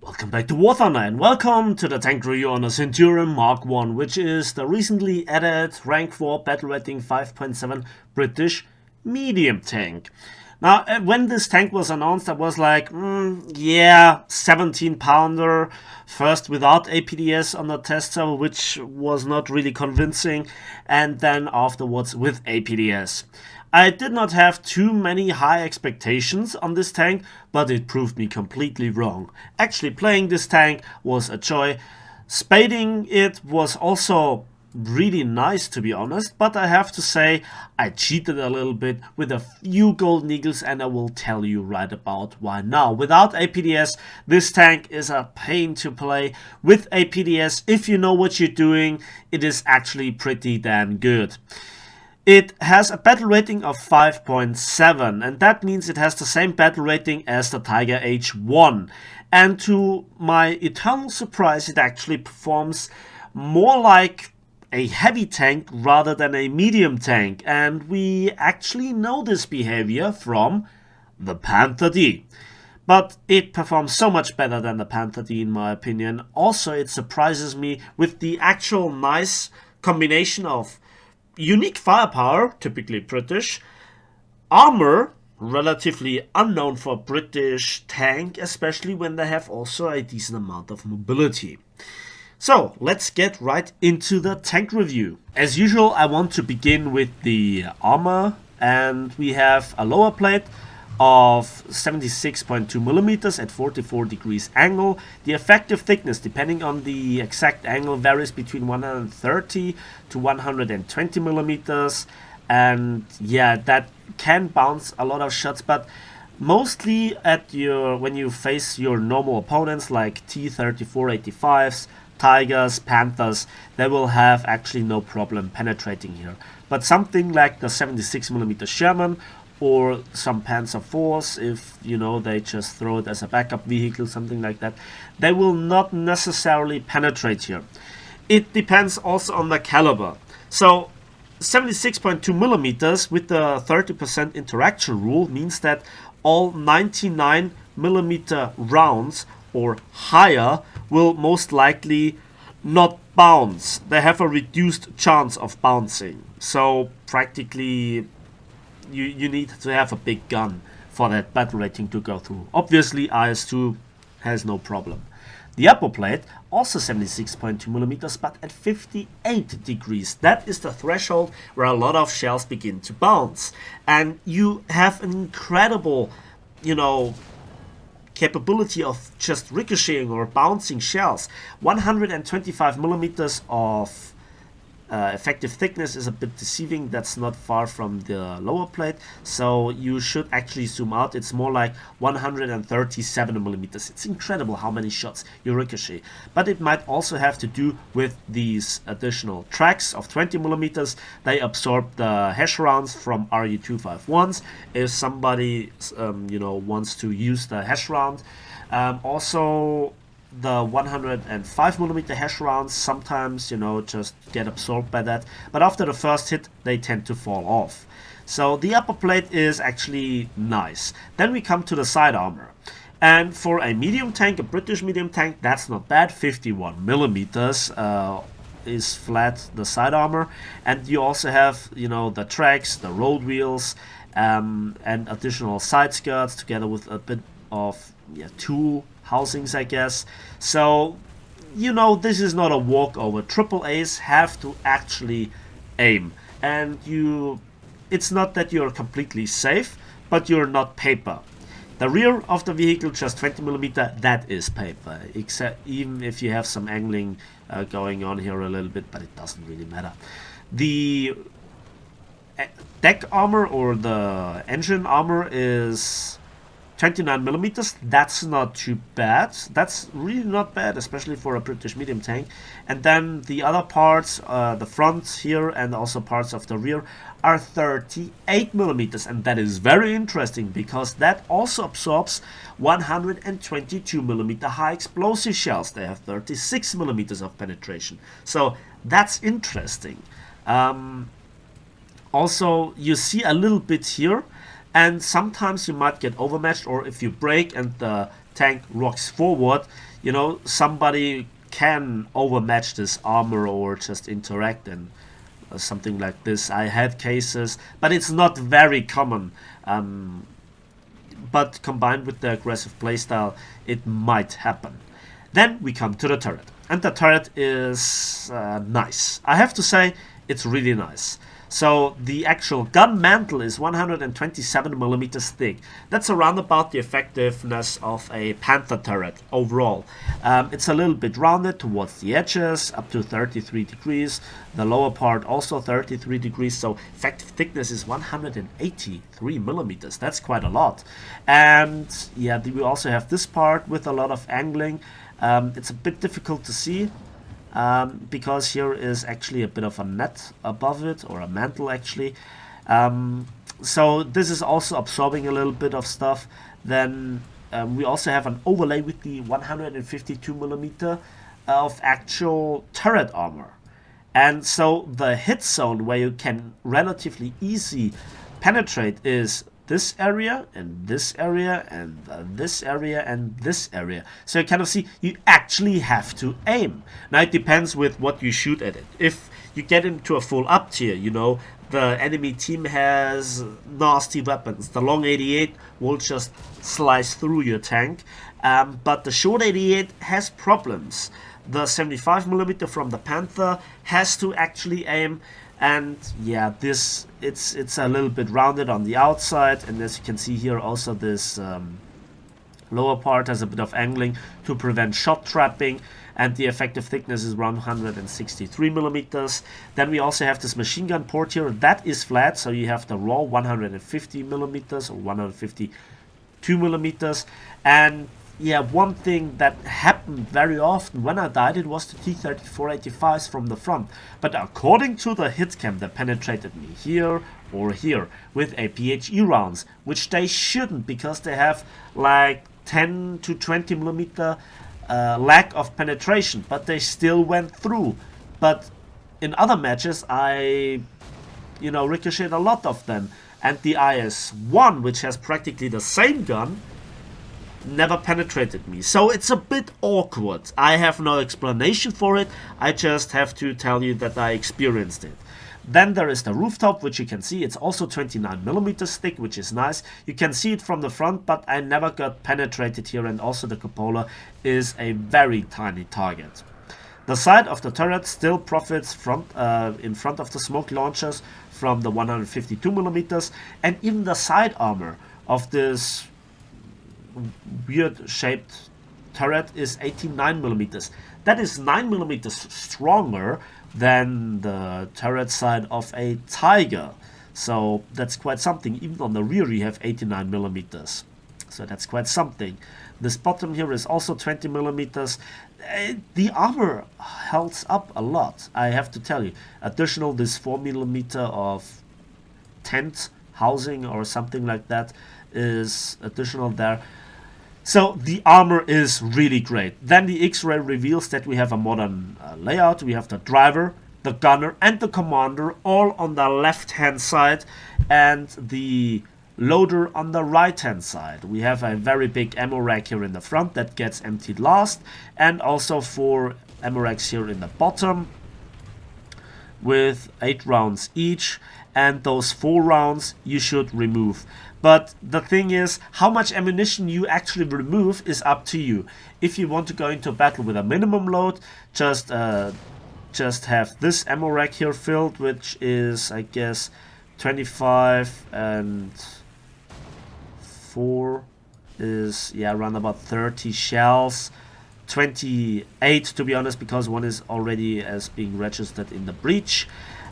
Welcome back to War Thunder and welcome to the tank review on the Centurion Mk, which is the recently added rank 4 battle rating 5.7 British medium tank. Now, when this tank was announced, I was like, yeah, 17 pounder, first without APDS on the test server, which was not really convincing, and then afterwards with APDS. I did not have too many high expectations on this tank, but it proved me completely wrong. Actually, playing this tank was a joy. Spading it was also really nice, to be honest, but I have to say I cheated a little bit with a few golden eagles, and I will tell you right about why now. Without APDS, this tank is a pain to play. With APDS, if you know what you're doing, it is actually pretty damn good. It has a battle rating of 5.7, and that means it has the same battle rating as the Tiger H1. And to my eternal surprise, it actually performs more like a heavy tank rather than a medium tank. And we actually know this behavior from the Panther D. But it performs so much better than the Panther D in my opinion. Also, it surprises me with the actual nice combination of unique firepower, typically British, armor, relatively unknown for British tank, especially when they have also a decent amount of mobility. So let's get right into the tank review. As usual, I want to begin with the armor, and we have a lower plate of 76.2 millimeters at 44 degrees angle. The effective thickness, depending on the exact angle, varies between 130 to 120 millimeters, and yeah, that can bounce a lot of shots, but mostly when you face your normal opponents like T-3485s, Tigers, Panthers, they will have actually no problem penetrating here. But something like the 76mm Sherman or some Panzer IVs, if you know they just throw it as a backup vehicle, something like that, they will not necessarily penetrate here. It depends also on the caliber. So 76.2 millimeters with the 30% interaction rule means that all 99 millimeter rounds or higher will most likely not bounce. They have a reduced chance of bouncing. So practically you need to have a big gun for that battle rating to go through. Obviously IS-2 has no problem. The upper plate, also 76.2 millimeters, but at 58 degrees. That is the threshold where a lot of shells begin to bounce. And you have an incredible, capability of just ricocheting or bouncing shells. 125 millimeters of effective thickness is a bit deceiving. That's not far from the lower plate, so you should actually zoom out. It's more like 137 millimeters. It's incredible how many shots you ricochet, but it might also have to do with these additional tracks of 20 millimeters. They absorb the hash rounds from RU-251s if somebody wants to use the hash round. Also, the 105 millimeter hash rounds sometimes, just get absorbed by that. But after the first hit, they tend to fall off. So the upper plate is actually nice. Then we come to the side armor. And for a medium tank, a British medium tank, that's not bad. 51 millimeters is flat, the side armor. And you also have, the tracks, the road wheels, and additional side skirts together with a bit of tool housings, I guess. So, this is not a walkover. Triple A's have to actually aim. And it's not that you're completely safe, but you're not paper. The rear of the vehicle, just 20 millimeter, that is paper. Even if you have some angling going on here a little bit, but it doesn't really matter. The deck armor or the engine armor is 29 millimeters. That's not too bad. That's really not bad, especially for a British medium tank. And then the other parts, the front here and also parts of the rear, are 38 millimeters. And that is very interesting because that also absorbs 122 millimeter high explosive shells. They have 36 millimeters of penetration. So that's interesting. Also, you see a little bit here. and sometimes you might get overmatched, or if you break and the tank rocks forward, you know, somebody can overmatch this armor or just interact and something like this. I had cases, but it's not very common. But combined with the aggressive playstyle, it might happen. Then we come to the turret, and the turret is nice. I have to say, it's really nice. So the actual gun mantle is 127 millimeters thick. That's around about the effectiveness of a Panther turret overall. It's a little bit rounded towards the edges, up to 33 degrees. The lower part also 33 degrees, so effective thickness is 183 millimeters. That's quite a lot. And yeah, we also have this part with a lot of angling. It's a bit difficult to see. Because here is actually a bit of a net above it, or a mantle actually. So this is also absorbing a little bit of stuff. Then we also have an overlay with the 152 millimeter of actual turret armor. And so the hit zone where you can relatively easy penetrate is this area and this area and this area and this area. So you kind of see you actually have to aim. Now it depends with what you shoot at it. If you get into a full up tier, you know, the enemy team has nasty weapons. The long 88 will just slice through your tank, but the short 88 has problems. The 75mm from the Panther has to actually aim. And yeah, this it's a little bit rounded on the outside, and as you can see here, also this lower part has a bit of angling to prevent shot trapping, and the effective thickness is around 163 millimeters. Then we also have this machine gun port here that is flat, so you have the raw 150 millimeters or 152 millimeters. And yeah, one thing that happened very often when I died, it was the T-34-85s from the front. But according to the hit cam, they penetrated me here or here with APDS rounds, which they shouldn't, because they have like 10 to 20 millimeter lack of penetration, but they still went through. But in other matches, I, you know, ricocheted a lot of them. And the IS-1, which has practically the same gun, never penetrated me. So it's a bit awkward. I have no explanation for it. I just have to tell you that I experienced it. Then there is the rooftop, which you can see. It's also 29 millimeters thick, which is nice. You can see it from the front, but I never got penetrated here. And also the cupola is a very tiny target. The side of the turret still profits in front of the smoke launchers from the 152 millimeters, and even the side armor of this weird shaped turret is 89 millimeters. That is 9 millimeters stronger than the turret side of a Tiger. So that's quite something. Even on the rear you have 89 millimeters. So that's quite something. This bottom here is also 20 millimeters. The armor holds up a lot, I have to tell you. Additional this 4 millimeter of tent housing or something like that is additional there. So the armor is really great. Then the X-ray reveals that we have a modern layout. We have the driver, the gunner, and the commander all on the left-hand side, and the loader on the right-hand side. We have a very big ammo rack here in the front that gets emptied last, and also 4 ammo racks here in the bottom with 8 rounds each, and those 4 rounds you should remove. But the thing is, how much ammunition you actually remove is up to you. If you want to go into battle with a minimum load, just have this ammo rack here filled, which is, I guess, 25 and 4 is, yeah, around about 30 shells. 28 to be honest, because one is already as being registered in the breach.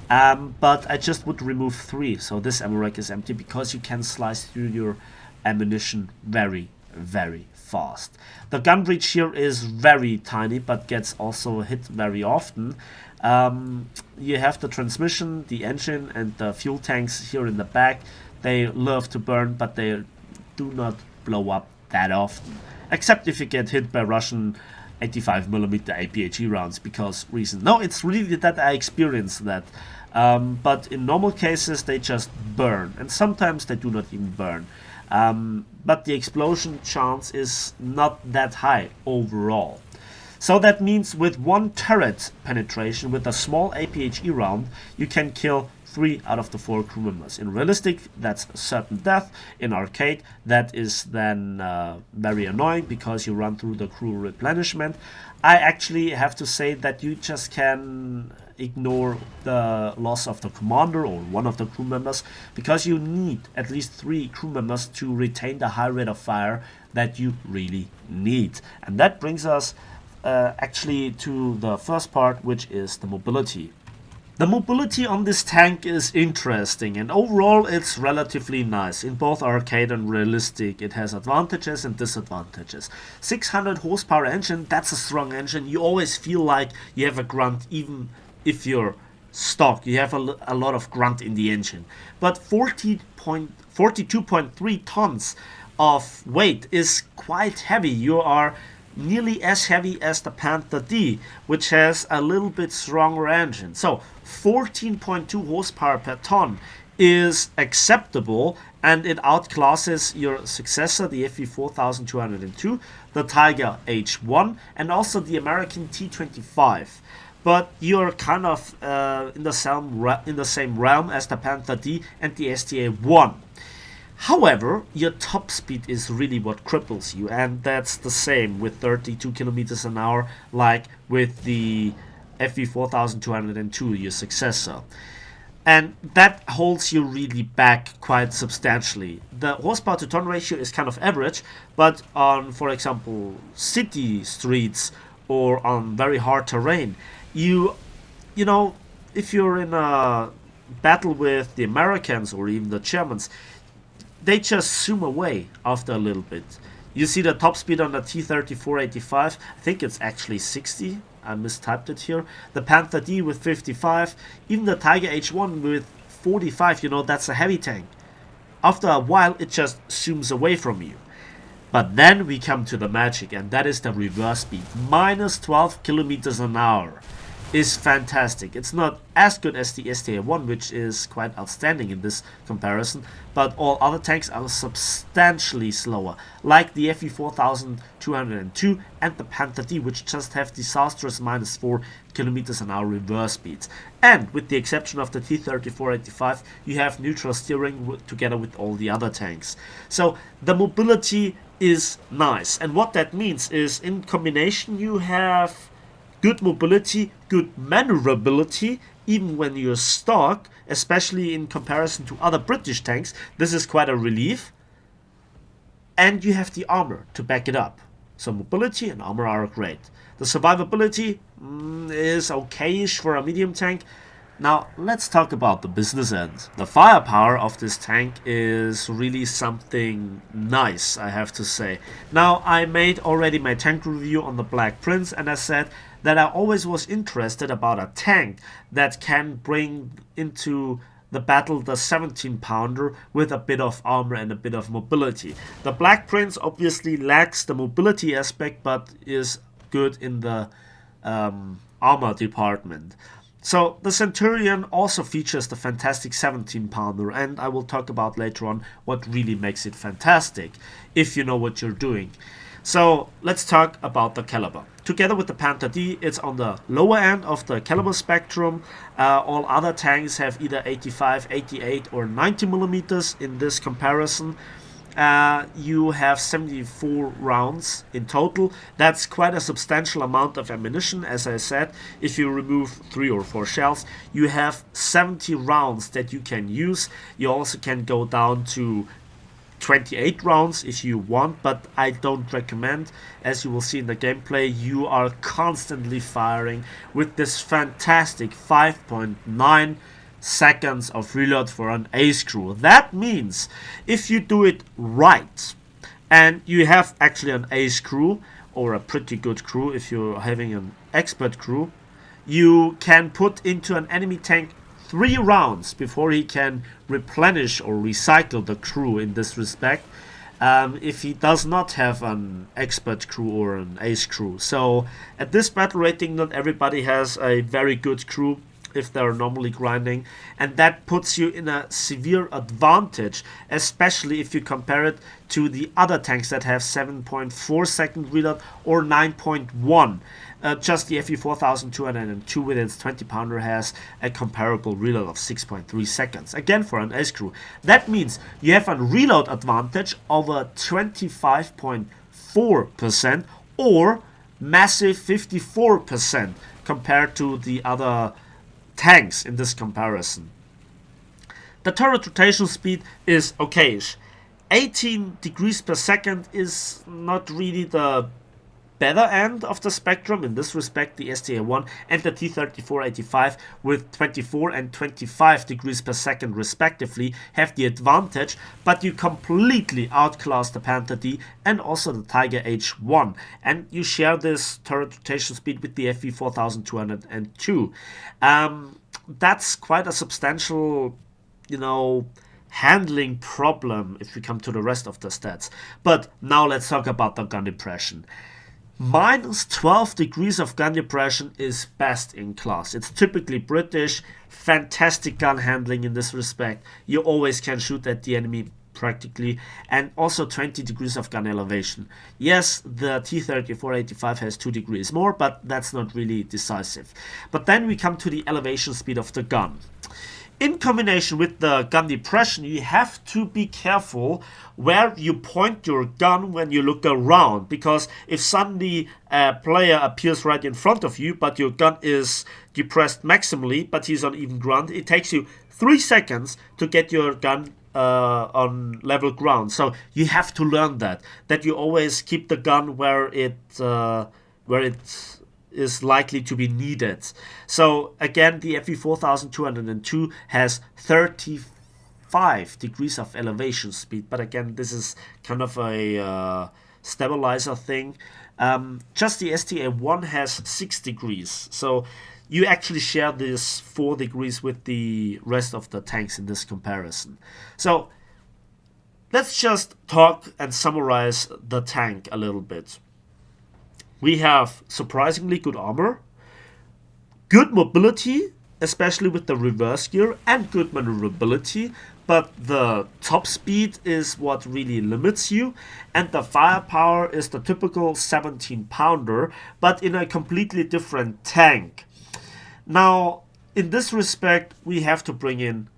But I just would remove 3, so this ammo rack is empty, because you can slice through your ammunition very, very fast. The gun breech here is very tiny, but gets also hit very often. You have the transmission, the engine, and the fuel tanks here in the back. They love to burn, but they do not blow up that often, except if you get hit by Russian 85mm APDS rounds, because reason. No, it's really that I experienced that. but in normal cases they just burn, and sometimes they do not even burn. But the explosion chance is not that high overall. So that means with one turret penetration with a small APHE round, you can kill 3 out of the 4 crew members. In realistic, that's certain death. In arcade, that is then very annoying because you run through the crew replenishment. I actually have to say that you just can ignore the loss of the commander or one of the crew members, because you need at least 3 crew members to retain the high rate of fire that you really need. And that brings us actually to the first part, which is the mobility. The mobility on this tank is interesting, and overall it's relatively nice. In both arcade and realistic, it has advantages and disadvantages. 600 horsepower engine, that's a strong engine. You always feel like you have a grunt, even if you're stock. You have a lot of grunt in the engine. But 42.3 tons of weight is quite heavy. You are nearly as heavy as the Panther D, which has a little bit stronger engine. So 14.2 horsepower per ton is acceptable, and it outclasses your successor, the FV4202, the Tiger H1, and also the American T25. But you're kind of in the same realm as the Panther D and the STA-1. However, your top speed is really what cripples you, and that's the same with 32 kilometers an hour like with the FV4202, your successor. And that holds you really back quite substantially. The horsepower to ton ratio is kind of average, but on, for example, city streets or on very hard terrain, you know, if you're in a battle with the Americans or even the Germans, they just zoom away after a little bit. You see the top speed on the T-34-85, I think it's actually 60, I mistyped it here. The Panther D with 55, even the Tiger H1 with 45, you know, that's a heavy tank. After a while, it just zooms away from you. But then we come to the magic, and that is the reverse speed. Minus 12 kilometers an hour is fantastic. It's not as good as the STA-1, which is quite outstanding in this comparison, but all other tanks are substantially slower, like the FV4202 and the Panther D, which just have disastrous minus 4 kilometers an hour reverse speeds. And with the exception of the T-34-85, you have neutral steering together with all the other tanks. So the mobility is nice, and what that means is in combination you have good mobility, good maneuverability, even when you're stock, especially in comparison to other British tanks. This is quite a relief. And you have the armor to back it up. So mobility and armor are great. The survivability is okayish for a medium tank. Now let's talk about the business end. The firepower of this tank is really something nice, I have to say. Now, I made already my tank review on the Black Prince, and I said that I always was interested about a tank that can bring into the battle the 17-pounder with a bit of armor and a bit of mobility. The Black Prince obviously lacks the mobility aspect, but is good in the armor department. So the Centurion also features the fantastic 17-pounder, and I will talk about later on what really makes it fantastic, if you know what you're doing. So let's talk about the caliber. Together with the Panther D, it's on the lower end of the caliber spectrum. All other tanks have either 85, 88 or 90 millimeters in this comparison. You have 74 rounds in total. That's quite a substantial amount of ammunition. As I said, if you remove 3 or 4 shells, you have 70 rounds that you can use. You also can go down to 28 rounds if you want, but I don't recommend. As you will see in the gameplay, you are constantly firing with this fantastic 5.9 seconds of reload for an ace crew. That means if you do it right, and you have actually an ace crew or a pretty good crew, if you're having an expert crew, you can put into an enemy tank 3 rounds before he can replenish or recycle the crew in this respect, if he does not have an expert crew or an ace crew. So at this battle rating, not everybody has a very good crew. if they're normally grinding, and that puts you in a severe advantage, especially if you compare it to the other tanks that have 7.4 second reload or 9.1. Just the FE 4202 with its 20 pounder has a comparable reload of 6.3 seconds. Again, for an ace crew. That means you have a reload advantage over 25.4% or massive 54% compared to the other tanks in this comparison. The turret rotation speed is okayish. 18 degrees per second is not really the better end of the spectrum. In this respect, the STA-1 and the T-3485 with 24 and 25 degrees per second respectively have the advantage, but you completely outclass the Panther D and also the Tiger H1, and you share this turret rotation speed with the FE 4202. That's quite a substantial, handling problem if we come to the rest of the stats. But now let's talk about the gun depression. Minus 12 degrees of gun depression is best in class. It's typically British, fantastic gun handling in this respect. You always can shoot at the enemy practically, and also 20 degrees of gun elevation. Yes, the T-3485 has 2 degrees more, but that's not really decisive. But then we come to the elevation speed of the gun. In combination with the gun depression, you have to be careful where you point your gun when you look around, because if suddenly a player appears right in front of you, but your gun is depressed maximally, but he's on even ground, it takes you 3 seconds to get your gun on level ground. So you have to learn that you always keep the gun where it is likely to be needed. So again, the FE 4202 has 35 degrees of elevation speed, but again, this is kind of a stabilizer thing. Just the STA-1 has 6 degrees, so you actually share this 4 degrees with the rest of the tanks in this comparison. So let's just talk and summarize the tank a little bit. We have surprisingly good armor, good mobility, especially with the reverse gear, and good maneuverability, but the top speed is what really limits you, and the firepower is the typical 17 pounder, but in a completely different tank. Now, in this respect, we have to bring in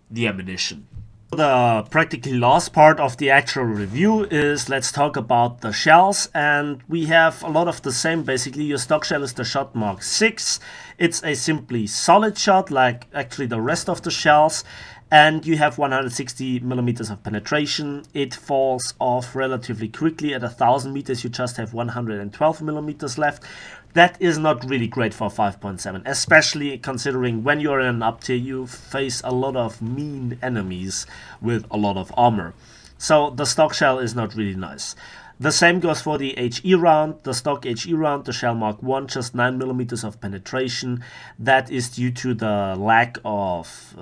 the ammunition. The practically last part of the actual review is, let's talk about the shells, and we have a lot of the same. Basically, your stock shell is the Shot Mark 6. It's a simply solid shot like actually the rest of the shells, and you have 160 millimeters of penetration. It falls off relatively quickly. At 1000 meters you just have 112 millimeters left. That is not really great for 5.7, especially considering when you're in an up tier you face a lot of mean enemies with a lot of armor. So the stock shell is not really nice. The same goes for the HE round, the stock HE round, the Shell Mark 1, just 9 millimeters of penetration. That is due to the lack of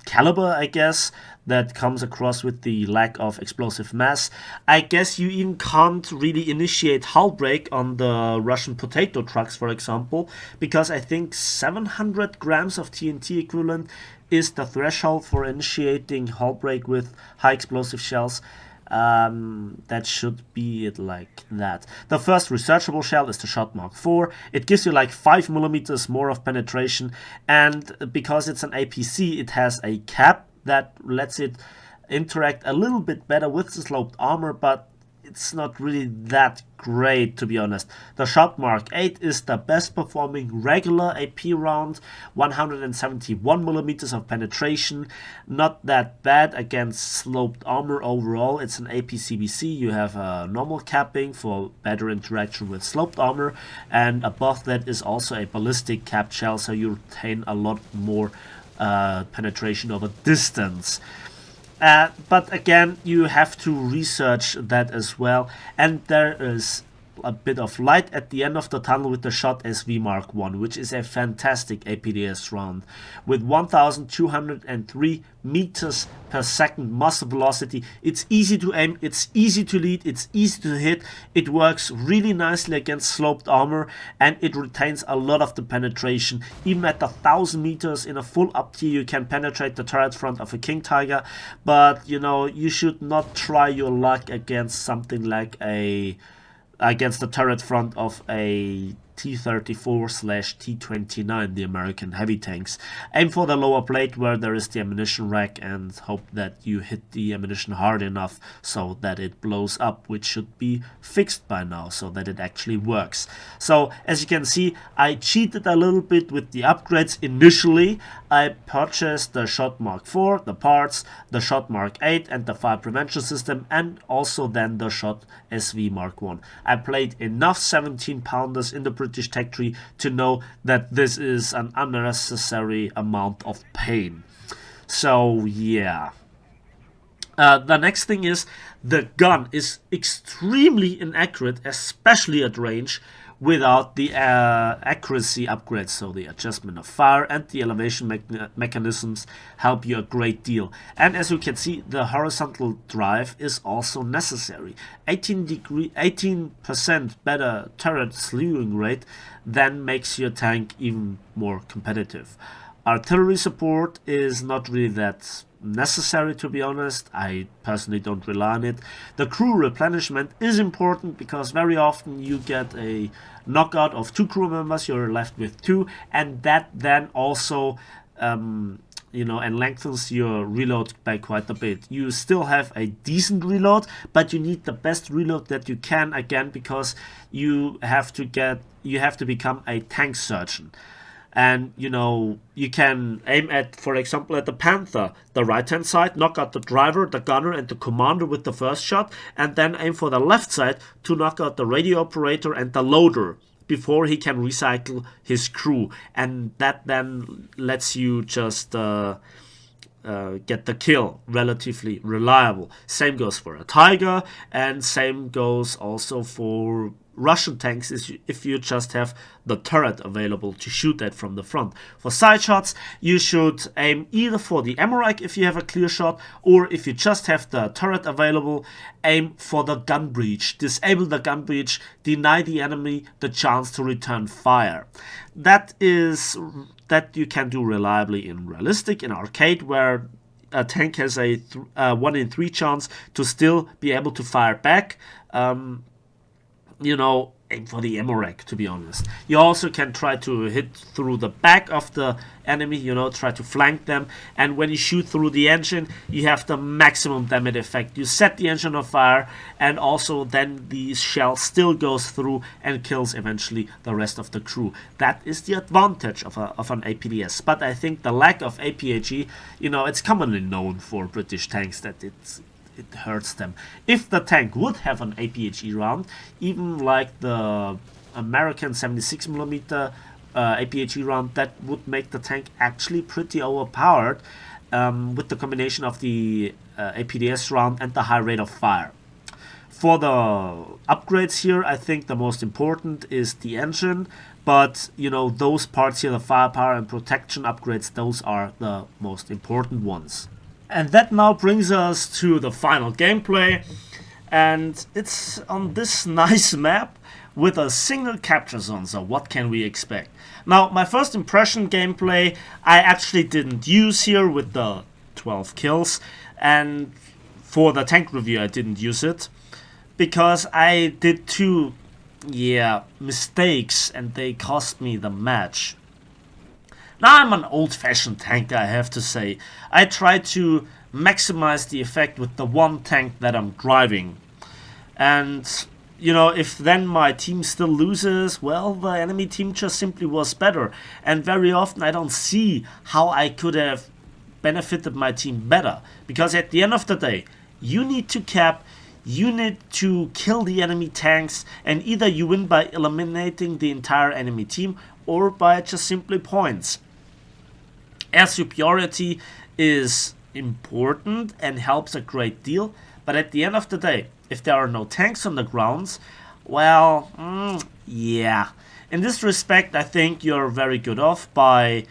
caliber, I guess, that comes across with the lack of explosive mass. I guess you even can't really initiate hull break on the Russian potato trucks, for example, because I think 700 grams of TNT equivalent is the threshold for initiating hull break with high explosive shells. That should be it like that. The first researchable shell is the Shot Mark 4. It gives you like 5 millimeters more of penetration, and because it's an APC, it has a cap that lets it interact a little bit better with the sloped armor, but it's not really that great, to be honest. The Shot Mark 8 is the best performing regular AP round, 171 millimeters of penetration. Not that bad against sloped armor overall. It's an AP CBC. You have a normal capping for better interaction with sloped armor, and above that is also a ballistic capped shell, so you retain a lot more penetration over distance. But again, you have to research that as well, and there is a bit of light at the end of the tunnel with the shot SV Mark 1, which is a fantastic APDS round with 1203 meters per second muzzle velocity. It's easy to aim, it's easy to lead, it's easy to hit. It works really nicely against sloped armor, and it retains a lot of the penetration. Even at 1000 meters in a full up tier, you can penetrate the turret front of a King Tiger, but you know, you should not try your luck against something like against the turret front of a T-34/T-29, the American heavy tanks. Aim for the lower plate where there is the ammunition rack and hope that you hit the ammunition hard enough so that it blows up, which should be fixed by now so that it actually works. So as you can see, I cheated a little bit with the upgrades. Initially I purchased the Shot Mark 4, the parts, the Shot Mark 8 and the fire prevention system, and also then the Shot SV Mark 1. I played enough 17 pounders in the British tech tree to know that this is an unnecessary amount of pain. So yeah. The next thing is the gun is extremely inaccurate, especially at range, without the accuracy upgrades. So the adjustment of fire and the elevation mechanisms help you a great deal. And as you can see, the horizontal drive is also necessary. 18% better turret slewing rate then makes your tank even more competitive. Artillery support is not really that necessary, to be honest. I personally don't rely on it. The crew replenishment is important because very often you get a knockout of 2 crew members, you're left with 2, and that then also you know, and lengthens your reload by quite a bit. You still have a decent reload, but you need the best reload that you can, again, because you have to become a tank surgeon. And you know, you can aim at, for example, at the Panther, the right hand side, knock out the driver, the gunner and the commander with the first shot, and then aim for the left side to knock out the radio operator and the loader before he can recycle his crew. And that then lets you just get the kill relatively reliable. Same goes for a Tiger, and same goes also for Russian tanks if you just have the turret available to shoot at from the front. For side shots, you should aim either for the ammo rack if you have a clear shot, or if you just have the turret available, aim for the gun breach. Disable the gun breach, deny the enemy the chance to return fire. That you can do reliably in realistic, in arcade, where a tank has a 1 in 3 chance to still be able to fire back. You know, aim for the ammo rack, to be honest. You also can try to hit through the back of the enemy, you know, try to flank them. And when you shoot through the engine, you have the maximum damage effect. You set the engine on fire, and also then the shell still goes through and kills eventually the rest of the crew. That is the advantage of an APDS. But I think the lack of APHE, you know, it's commonly known for British tanks that it hurts them. If the tank would have an APHE round, even like the American 76mm APHE round, that would make the tank actually pretty overpowered with the combination of the APDS round and the high rate of fire. For the upgrades here, I think the most important is the engine, but you know, those parts here, the firepower and protection upgrades, those are the most important ones. And that now brings us to the final gameplay, and it's on this nice map with a single capture zone, so what can we expect? Now, my first impression gameplay I actually didn't use here with the 12 kills, and for the tank review I didn't use it, because I did 2 mistakes and they cost me the match. Now, I'm an old-fashioned tank, I have to say. I try to maximize the effect with the one tank that I'm driving. And, you know, if then my team still loses, well, the enemy team just simply was better. And very often I don't see how I could have benefited my team better. Because at the end of the day, you need to cap, you need to kill the enemy tanks, and either you win by eliminating the entire enemy team or by just simply points. Air superiority is important and helps a great deal, but at the end of the day, if there are no tanks on the grounds, Well, yeah. In this respect, I think you're very good off by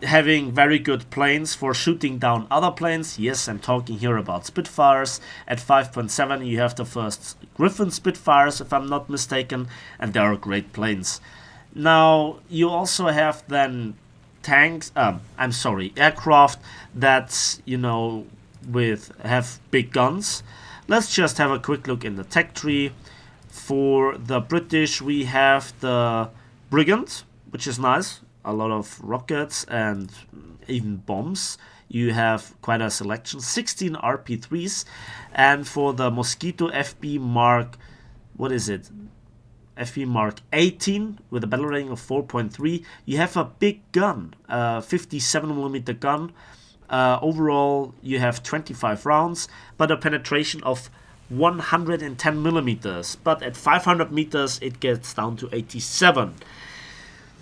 having very good planes for shooting down other planes. Yes, I'm talking here about Spitfires. At 5.7 you have the first Griffin Spitfires, if I'm not mistaken, and they are great planes. Now, you also have then tanks, aircraft that, have big guns. Let's just have a quick look in the tech tree. For the British, we have the Brigand, which is nice. A lot of rockets and even bombs. You have quite a selection. 16 RP3s. And for the Mosquito FB Mark, what is it? FB Mark 18 with a battle rating of 4.3. You have a big gun, 57mm gun. Overall, you have 25 rounds, but a penetration of 110 millimeters. But at 500 meters, it gets down to 87.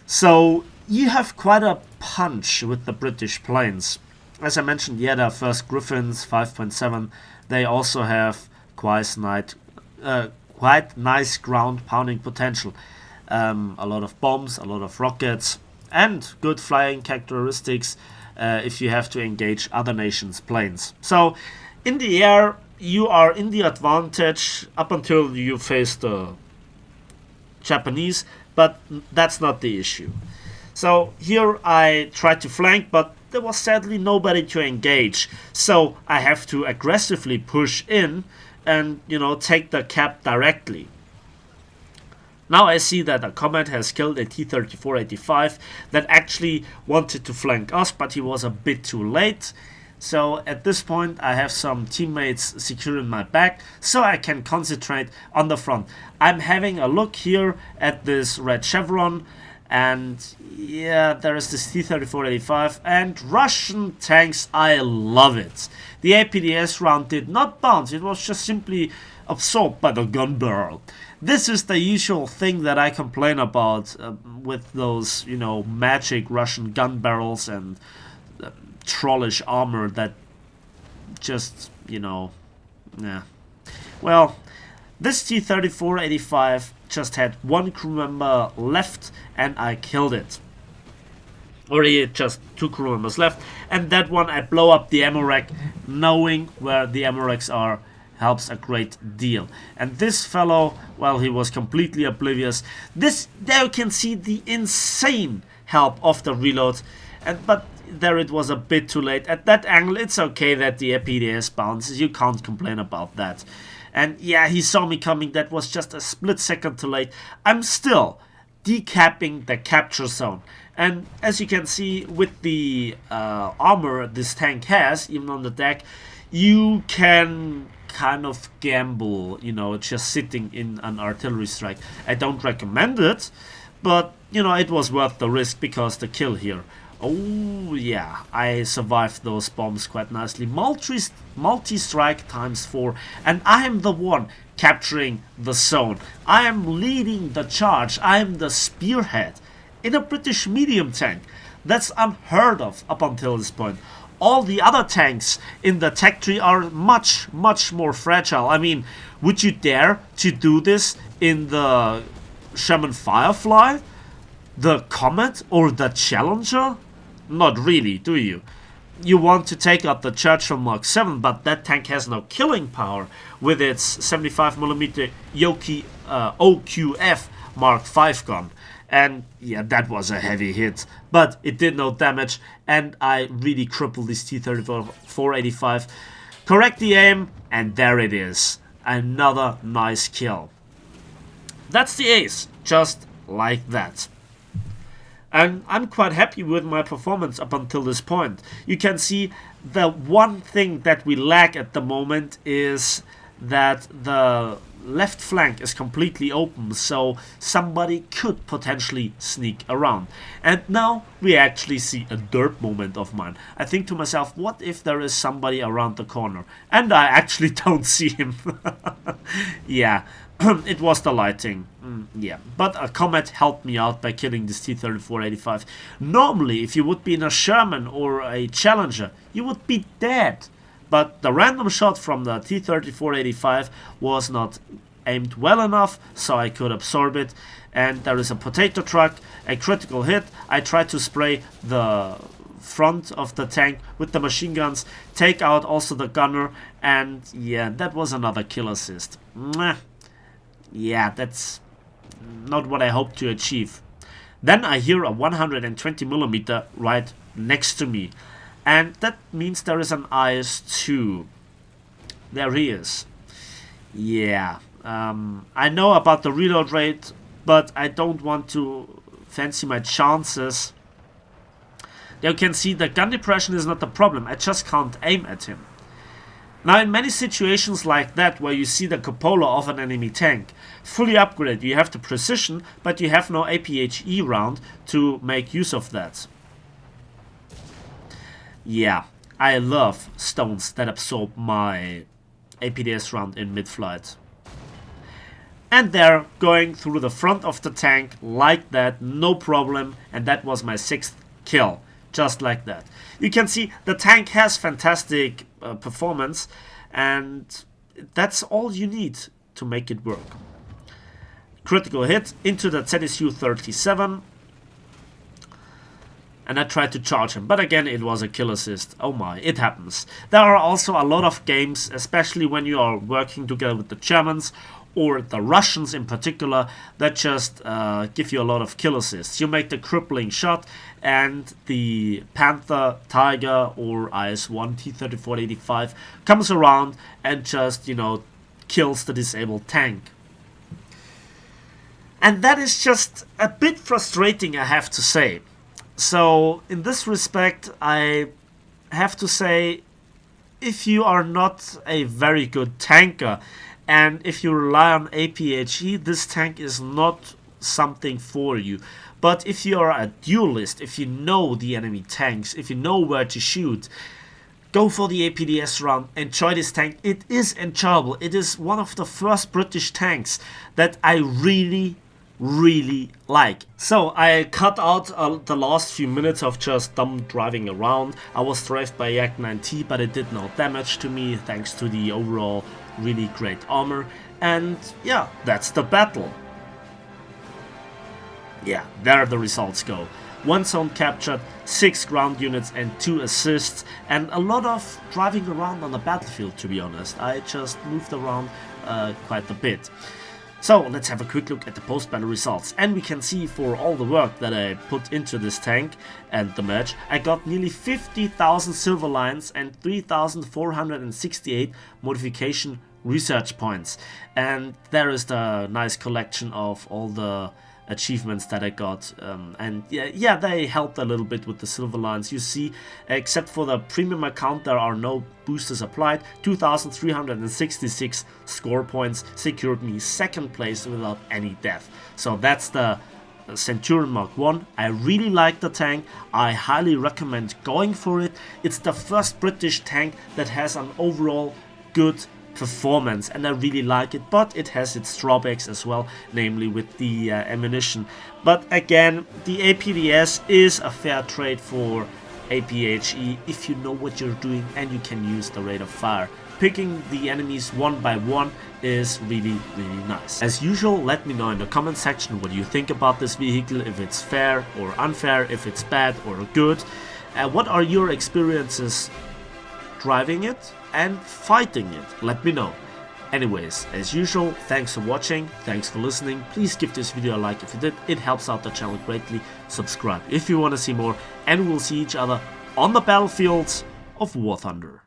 So you have quite a punch with the British planes. As I mentioned, yeah, the first Griffins 5.7. They also have quite nice ground pounding potential. A lot of bombs, a lot of rockets, and good flying characteristics if you have to engage other nations' planes. So in the air, you are in the advantage up until you face the Japanese, but that's not the issue. So here I tried to flank, but there was sadly nobody to engage. So I have to aggressively push in and, take the cap directly. Now I see that a Comet has killed a T-34-85 that actually wanted to flank us, but he was a bit too late. So at this point I have some teammates securing my back so I can concentrate on the front. I'm having a look here at this red chevron, and yeah, there is this T-34-85 and Russian tanks. I love it. The APDS round did not bounce, it was just simply absorbed by the gun barrel. This is the usual thing that I complain about with those, magic Russian gun barrels and trollish armor that just, yeah. Well, this T-34-85 just had one crew member left and I killed it. Already just 2 crew members left, and that one I blow up the ammo rack. Knowing where the ammo racks are helps a great deal. And this fellow, well, he was completely oblivious. There you can see the insane help of the reload, but there it was a bit too late. At that angle, it's okay that the APDS bounces. You can't complain about that. And yeah, he saw me coming. That was just a split second too late. I'm still decapping the capture zone. And as you can see with the armor this tank has, even on the deck, you can kind of gamble, just sitting in an artillery strike. I don't recommend it, but, it was worth the risk because the kill here. Oh yeah, I survived those bombs quite nicely. Multi-strike ×4, and I am the one capturing the zone. I am leading the charge. I am the spearhead in a British medium tank. That's unheard of up until this point. All the other tanks in the tech tree are much, much more fragile. I mean, would you dare to do this in the Sherman Firefly, the Comet, or the Challenger? Not really, do you? You want to take out the Churchill Mark 7, but that tank has no killing power with its 75mm OQF Mark 5 gun. And yeah, that was a heavy hit, but it did no damage, and I really crippled this T-34-85. Correct the aim, and there it is. Another nice kill. That's the ace, just like that. And I'm quite happy with my performance up until this point. You can see the one thing that we lack at the moment is that the left flank is completely open, so somebody could potentially sneak around. And now we actually see a derp moment of mine. I think to myself, what if there is somebody around the corner? And I actually don't see him. Yeah. It was the lighting, yeah. But a Comet helped me out by killing this T-34-85. Normally, if you would be in a Sherman or a Challenger, you would be dead. But the random shot from the T-34-85 was not aimed well enough so I could absorb it. And there is a potato truck, a critical hit. I tried to spray the front of the tank with the machine guns, take out also the gunner, and yeah, that was another kill assist. Yeah, that's not what I hoped to achieve. Then I hear a 120mm right next to me, and that means there is an IS-2. There he is. Yeah, I know about the reload rate, but I don't want to fancy my chances. You can see the gun depression is not the problem, I just can't aim at him. Now in many situations like that, where you see the cupola of an enemy tank fully upgraded, you have the precision, but you have no APHE round to make use of that. Yeah, I love stones that absorb my APDS round in mid-flight. And they're going through the front of the tank like that, no problem, and that was my 6th kill. Just like that. You can see the tank has fantastic performance, and that's all you need to make it work. Critical hit into the ZSU-37, and I tried to charge him, but again it was a kill assist. Oh my, it happens. There are also a lot of games, especially when you are working together with the Germans or the Russians in particular, that just give you a lot of kill assists. You make the crippling shot and the Panther, Tiger or IS-1 T-3485 comes around and just, you know, kills the disabled tank. And that is just a bit frustrating, I have to say. So in this respect, I have to say, if you are not a very good tanker, and if you rely on APHE, this tank is not something for you. But if you are a duelist, if you know the enemy tanks, if you know where to shoot, go for the APDS round, enjoy this tank. It is enjoyable. It is one of the first British tanks that I really like. So I cut out the last few minutes of just dumb driving around. I was strafed by Yak-9T, but it did no damage to me thanks to the overall really great armor. And yeah, that's the battle. Yeah, there the results go. 1 zone captured, 6 ground units and 2 assists, and a lot of driving around on the battlefield, to be honest. I just moved around quite a bit. So let's have a quick look at the post-battle results, and we can see for all the work that I put into this tank and the match, I got nearly 50,000 silver lines and 3,468 modification research points. And there is the nice collection of all the achievements that I got, and yeah, they helped a little bit with the silver lines. You see, except for the premium account, there are no boosters applied. 2,366 score points secured me 2nd place without any death. So that's the Centurion Mk. I really like the tank. I highly recommend going for it. It's the first British tank that has an overall good performance, and I really like it, but it has its drawbacks as well, namely with the ammunition. But again, the APDS is a fair trade for APHE if you know what you're doing and you can use the rate of fire. Picking the enemies one by one is really nice. As usual, let me know in the comment section what you think about this vehicle, if it's fair or unfair, if it's bad or good. What are your experiences driving it and fighting it? Let me know. Anyways, as usual, thanks for watching, thanks for listening. Please give this video a like if you did, it helps out the channel greatly. Subscribe if you want to see more, and we'll see each other on the battlefields of War Thunder.